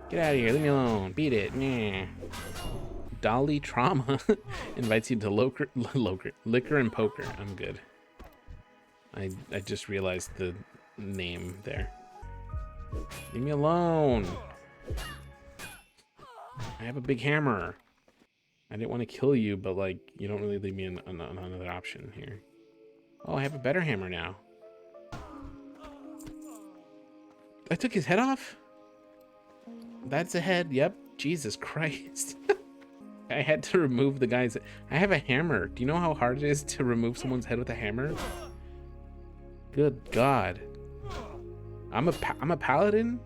Get out of here. Leave me alone. Beat it. Nah. Dolly Trauma invites you to liquor and poker. I'm good. I just realized the name there. Leave me alone. I have a big hammer. I didn't want to kill you, but like, you don't really leave me another option here. Oh, I have a better hammer now. I took his head off? That's a head. Yep. Jesus Christ. I had to remove the guy's... I have a hammer. Do you know how hard it is to remove someone's head with a hammer? Good God. I'm a paladin?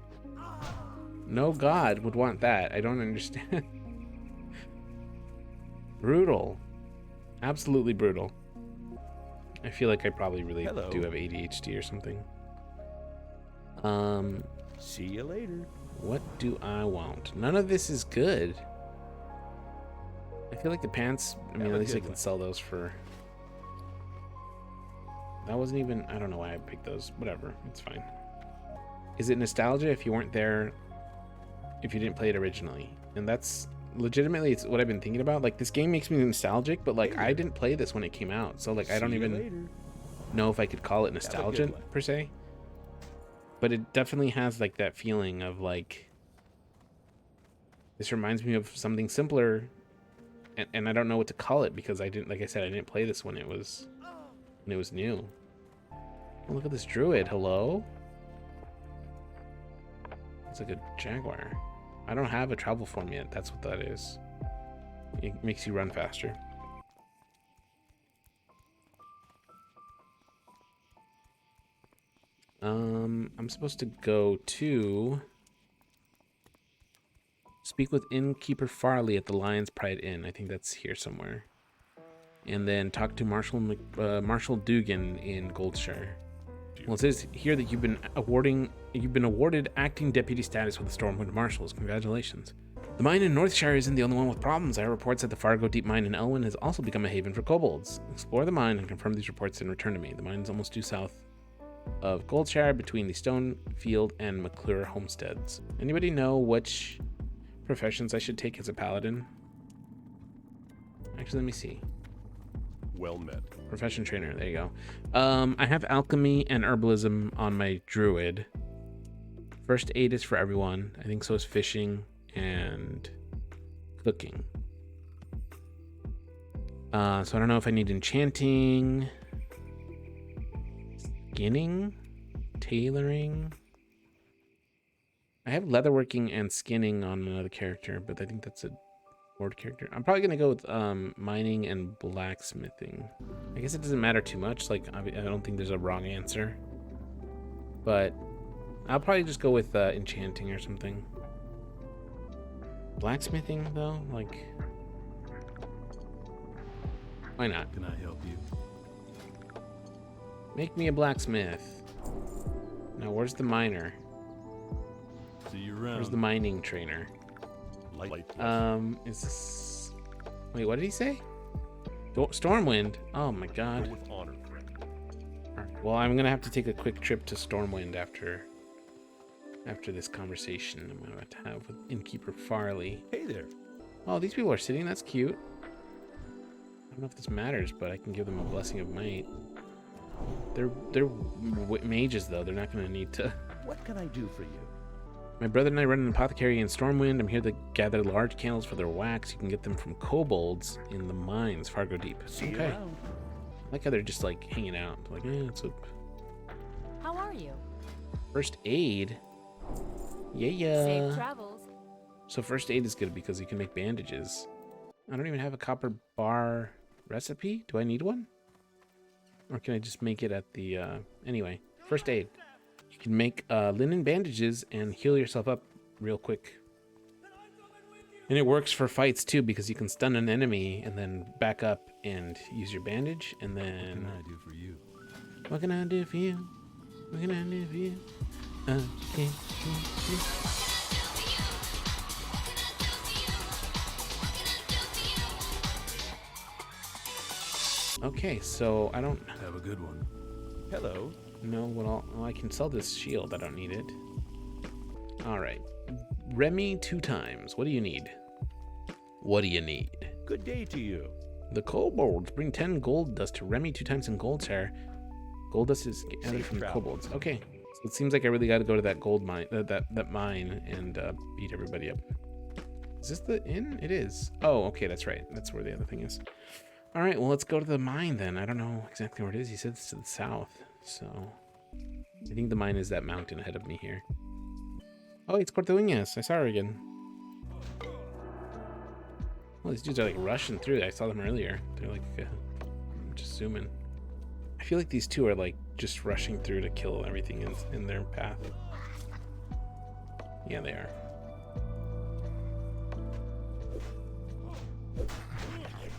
No god would want that. I don't understand. Brutal. Absolutely brutal. I feel like I probably really do have ADHD or something. See you later. What do I want? None of this is good. I feel like the pants, I mean, at least I can sell those for... That wasn't even... I don't know why I picked those. Whatever. It's fine. Is it nostalgia if you weren't there, if you didn't play it originally? And that's... Legitimately, it's what I've been thinking about. Like, this game makes me nostalgic, but, like, I didn't play this when it came out. So, like, I don't even know if I could call it nostalgia, per se. But it definitely has, like, that feeling of, like... This reminds me of something simpler... And I don't know what to call it because I didn't, like I said, I didn't play this when it was new. Oh, look at this druid. Hello? It's like a jaguar. I don't have a travel form yet. That's what that is. It makes you run faster. I'm supposed to go to speak with innkeeper Farley at the Lion's Pride Inn. I think that's here somewhere. And then talk to Marshal Dugan in Goldshire. Well, it says here that you've been awarded acting deputy status with the Stormwind Marshals. Congratulations. The mine in Northshire isn't the only one with problems. I have reports that the Fargo Deep Mine in Elwyn has also become a haven for kobolds. Explore the mine and confirm these reports and return to me. The mine is almost due south of Goldshire between the Stonefield and McClure homesteads. Anybody know which professions I should take as a paladin? Actually, let me see. Well met. Profession trainer, there you go. I have alchemy and herbalism on my druid. First aid is for everyone. I think so is fishing and cooking. So I don't know if I need enchanting, skinning, tailoring. I have leatherworking and skinning on another character, but I think that's a board character. I'm probably gonna go with mining and blacksmithing. I guess it doesn't matter too much. Like, I don't think there's a wrong answer, but I'll probably just go with enchanting or something. Blacksmithing though, like, why not? Can I help you? Make me a blacksmith. Now, where's the miner? See you around. Where's the mining trainer? Is this... Wait, what did he say? Stormwind? Oh my god. With honor, friend. Alright, well, I'm gonna have to take a quick trip to Stormwind after this conversation I'm about to have with innkeeper Farley. Hey there. Oh, these people are sitting. That's cute. I don't know if this matters, but I can give them a blessing of might. They're mages though. They're not gonna need to. What can I do for you? My brother and I run an apothecary in Stormwind. I'm here to gather large candles for their wax. You can get them from kobolds in the mines, Fargo Deep. See Okay. you around. I like how they're just like hanging out. Like, it's a How are you? first aid. Yeah. Safe travels. So first aid is good because you can make bandages. I don't even have a copper bar recipe. Do I need one? Or can I just make it at the, anyway, first aid. You can make linen bandages and heal yourself up real quick. And it works for fights too because you can stun an enemy and then back up and use your bandage and then... What can I do for you? What can I do for you? What can I do for you? Okay. Okay, so I don't Have a good one. Hello. know what all... Well, I can sell this shield. I don't need it. All right. Remy 2 times. What do you need? What do you need? Good day to you. The kobolds bring 10 gold dust to Remy 2 times in gold share. Gold dust is gathered Safe from the travels. kobolds. Okay. So it seems like I really got to go to that gold mine, that mine, and beat everybody up. Is this the inn? It is. Oh, okay, that's right. That's where the other thing is. All right, well, let's go to the mine then. I don't know exactly where it is. He said it's to the south, so I think the mine is that mountain ahead of me here. Oh, it's Cortuluñas. I saw her again. Well, these dudes are like rushing through. I saw them earlier. They're like, I'm just zooming. I feel like these two are like just rushing through to kill everything in their path. Yeah, they are.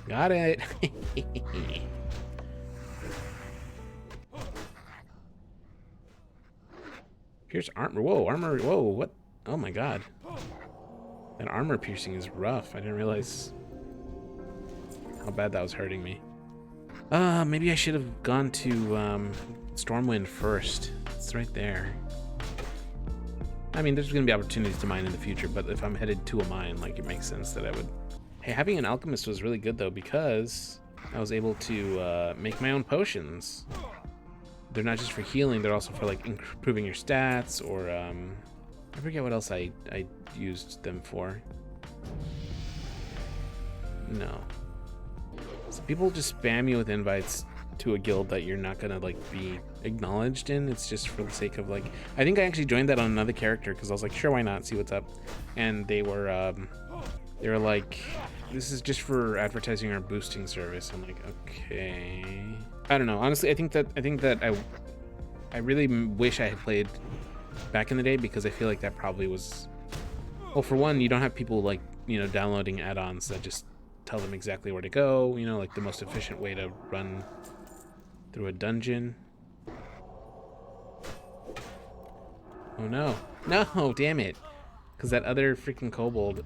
Got it. Pierce armor. Whoa, armor. Whoa, what? Oh my god. That armor piercing is rough. I didn't realize how bad that was hurting me. Maybe I should have gone to Stormwind first. It's right there. I mean, there's going to be opportunities to mine in the future, but if I'm headed to a mine, like, it makes sense that I would... Hey, having an alchemist was really good, though, because I was able to make my own potions. They're not just for healing, they're also for, like, improving your stats, or, I forget what else I used them for. No. So people just spam you with invites to a guild that you're not gonna like be acknowledged in. It's just for the sake of like, I think I actually joined that on another character because I was like, sure, why not, see what's up. And they were like, this is just for advertising our boosting service. I'm like, okay, I don't know, honestly. I think that I really wish I had played back in the day, because I feel like that probably was, well, for one, you don't have people like, you know, downloading add-ons that just tell them exactly where to go, you know, like the most efficient way to run through a dungeon. Oh no, no, damn it, because that other freaking kobold,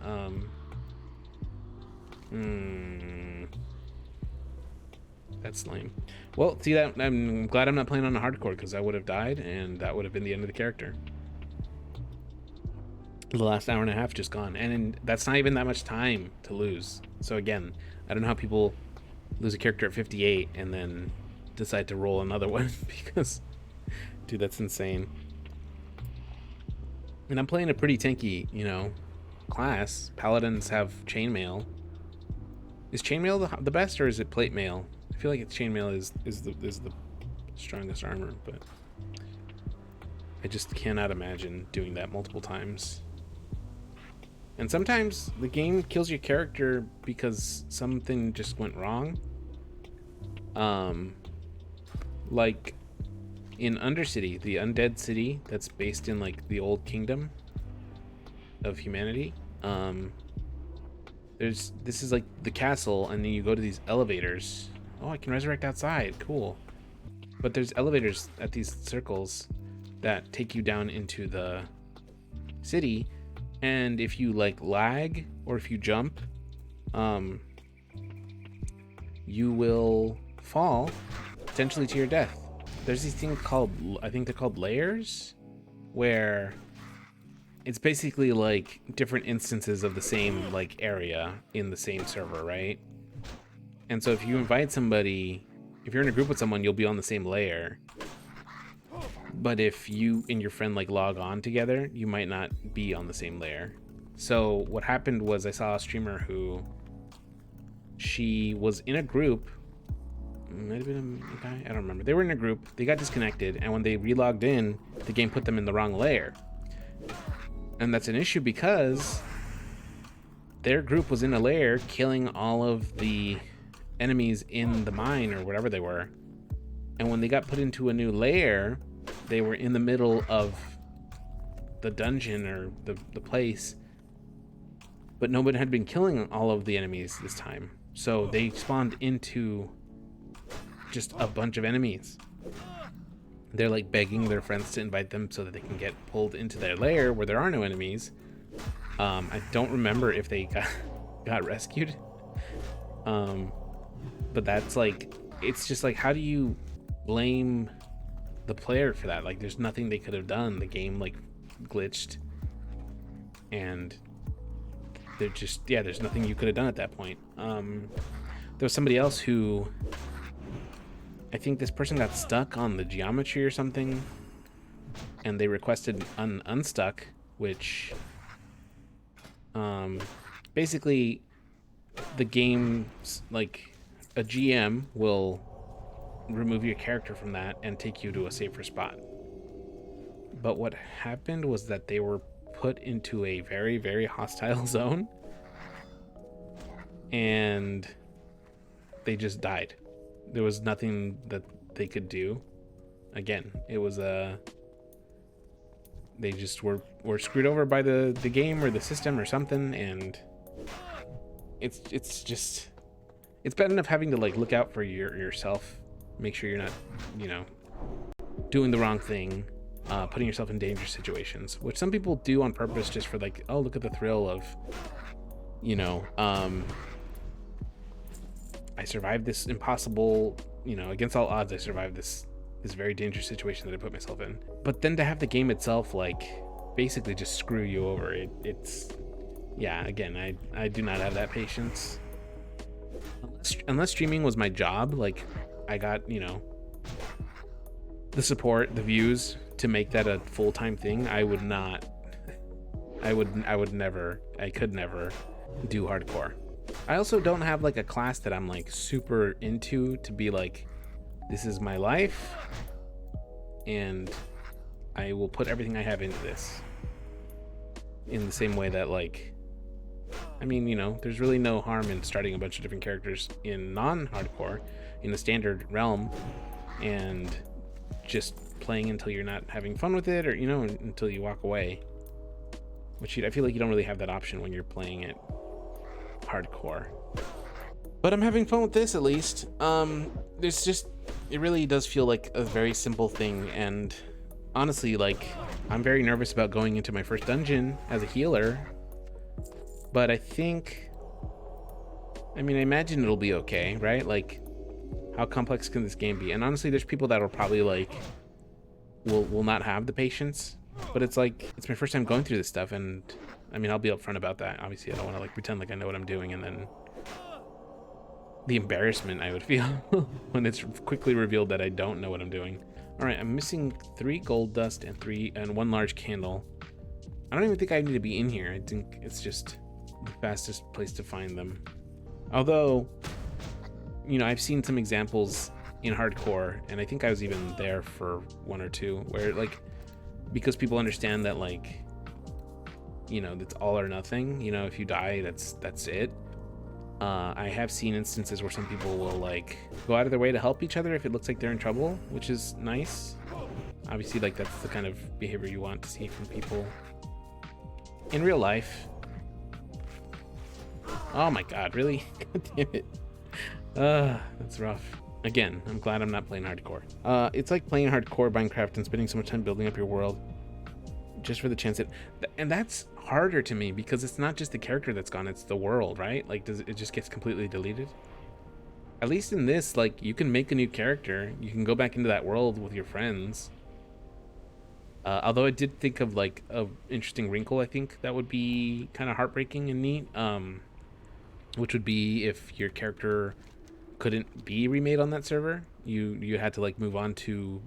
that's lame. Well, see, that I'm glad I'm not playing on a hardcore, because I would have died and that would have been the end of the character. The last hour and a half just gone, and that's not even that much time to lose. So again, I don't know how people lose a character at 58 and then decide to roll another one, because dude, that's insane. And I'm playing a pretty tanky, you know, class. Paladins have chainmail. Is chainmail the best, or is it plate mail? I feel like it's chainmail is the strongest armor, but I just cannot imagine doing that multiple times. And sometimes the game kills your character because something just went wrong. Like in Undercity, the undead city that's based in like the old kingdom of humanity. This is like the castle, and then you go to these elevators. Oh, I can resurrect outside. Cool. But there's elevators at these circles that take you down into the city. And if you like lag or if you jump, you will fall potentially to your death. There's these things called, I think they're called layers, where it's basically like different instances of the same like area in the same server, right? And so if you invite somebody, if you're in a group with someone, you'll be on the same layer. But if you and your friend like log on together, you might not be on the same layer. So what happened was I saw a streamer who, she was in a group, might have been a guy, I don't remember. They were in a group, they got disconnected, and when they relogged in, the game put them in the wrong layer. And that's an issue because their group was in a layer killing all of the enemies in the mine or whatever they were. And when they got put into a new layer, they were in the middle of the dungeon or the place, but nobody had been killing all of the enemies this time. So they spawned into just a bunch of enemies. They're like begging their friends to invite them so that they can get pulled into their lair where there are no enemies. I don't remember if they got rescued. But that's like, it's just like, how do you blame the player for that? Like, there's nothing they could have done. The game like glitched. and they're just, yeah, there's nothing you could have done at that point. There was somebody else who, I think this person got stuck on the geometry or something, and they requested unstuck, which basically the game's like a GM will remove your character from that and take you to a safer spot. But what happened was that they were put into a very, very hostile zone, and they just died. There was nothing that they could do. Again, it was they just were screwed over by the game or the system or something, and it's just, it's bad enough having to like look out for yourself, make sure you're not, you know, doing the wrong thing, putting yourself in dangerous situations, which some people do on purpose just for like, oh, look at the thrill of, you know, I survived this impossible, you know, against all odds, I survived this very dangerous situation that I put myself in. But then to have the game itself like basically just screw you over, it's, yeah, again, I do not have that patience. Unless streaming was my job, like I got, you know, the support, the views to make that a full-time thing, I would not, I could never do hardcore. I also don't have like a class that I'm like super into to be like, this is my life and I will put everything I have into this, in the same way that like, I mean, you know, there's really no harm in starting a bunch of different characters in non-hardcore, in a standard realm, and just playing until you're not having fun with it, or, you know, until you walk away. Which I feel like you don't really have that option when you're playing it hardcore. But I'm having fun with this, at least. There's just, it really does feel like a very simple thing, and honestly, like, I'm very nervous about going into my first dungeon as a healer, but I think, I mean, I imagine it'll be okay, right? Like, how complex can this game be? And honestly, there's people that will probably like, will not have the patience, but it's like, it's my first time going through this stuff, and I mean, I'll be upfront about that. Obviously, I don't want to like pretend like I know what I'm doing, and then the embarrassment I would feel when it's quickly revealed that I don't know what I'm doing. All right, I'm missing 3 gold dust and 1 large candle. I don't even think I need to be in here. I think it's just the fastest place to find them. Although, you know, I've seen some examples in hardcore, and I think I was even there for 1 or 2, where like, because people understand that like, you know, that's all or nothing. You know, if you die, that's it. I have seen instances where some people will like go out of their way to help each other if it looks like they're in trouble, which is nice. Obviously, like, that's the kind of behavior you want to see from people in real life. Oh my god, really? God damn it. That's rough. Again, I'm glad I'm not playing hardcore. It's like playing hardcore Minecraft and spending so much time building up your world just for the chance that, and that's harder to me because it's not just the character that's gone, it's the world, right? Like, it just gets completely deleted? At least in this, like, you can make a new character, you can go back into that world with your friends. Although I did think of like a interesting wrinkle, I think that would be kind of heartbreaking and neat, which would be if your character couldn't be remade on that server, you had to like move on to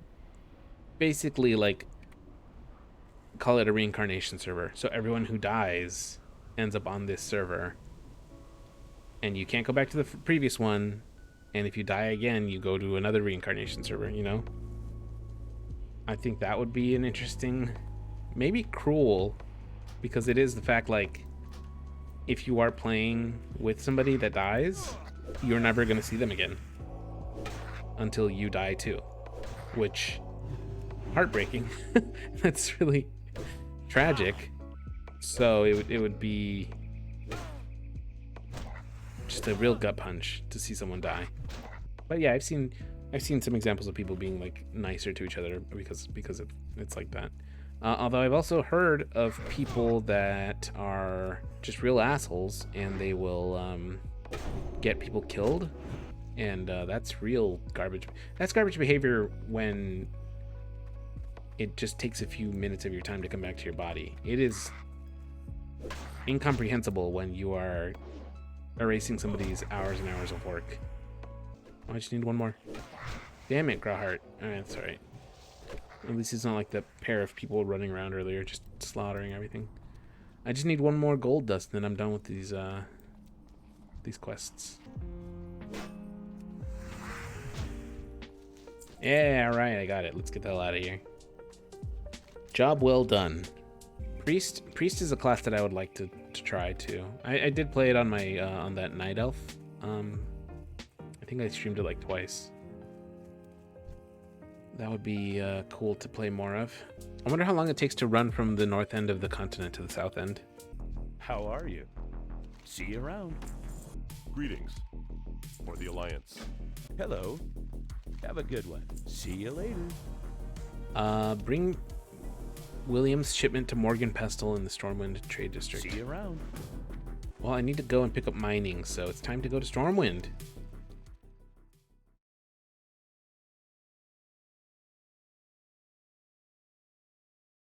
basically like call it a reincarnation server. So everyone who dies ends up on this server, and you can't go back to the previous one. And if you die again, you go to another reincarnation server, you know? I think that would be an interesting, maybe cruel, because it is the fact, like, if you are playing with somebody that dies, you're never going to see them again until you die too, which, heartbreaking. That's really tragic. So it would be just a real gut punch to see someone die. But yeah, I've seen some examples of people being like nicer to each other because it's like that. Although I've also heard of people that are just real assholes, and they will get people killed, and that's real garbage. That's garbage behavior when it just takes a few minutes of your time to come back to your body. It is incomprehensible when you are erasing somebody's hours and hours of work. Oh, I just need one more. Damn it, Grahart. Alright, that's alright. At least it's not like the pair of people running around earlier, just slaughtering everything. I just need one more gold dust, and then I'm done with these quests. Yeah, alright, I got it. Let's get the hell out of here. Job well done. Priest is a class that I would like to try too. I did play it on my on that night elf. I think I streamed it like twice. That would be cool to play more of. I wonder how long it takes to run from the north end of the continent to the south end. How are you? See you around. Greetings. For the Alliance. Hello. Have a good one. See you later. Bring William's shipment to Morgan Pestle in the Stormwind Trade District. See you around. Well, I need to go and pick up mining, so it's time to go to Stormwind.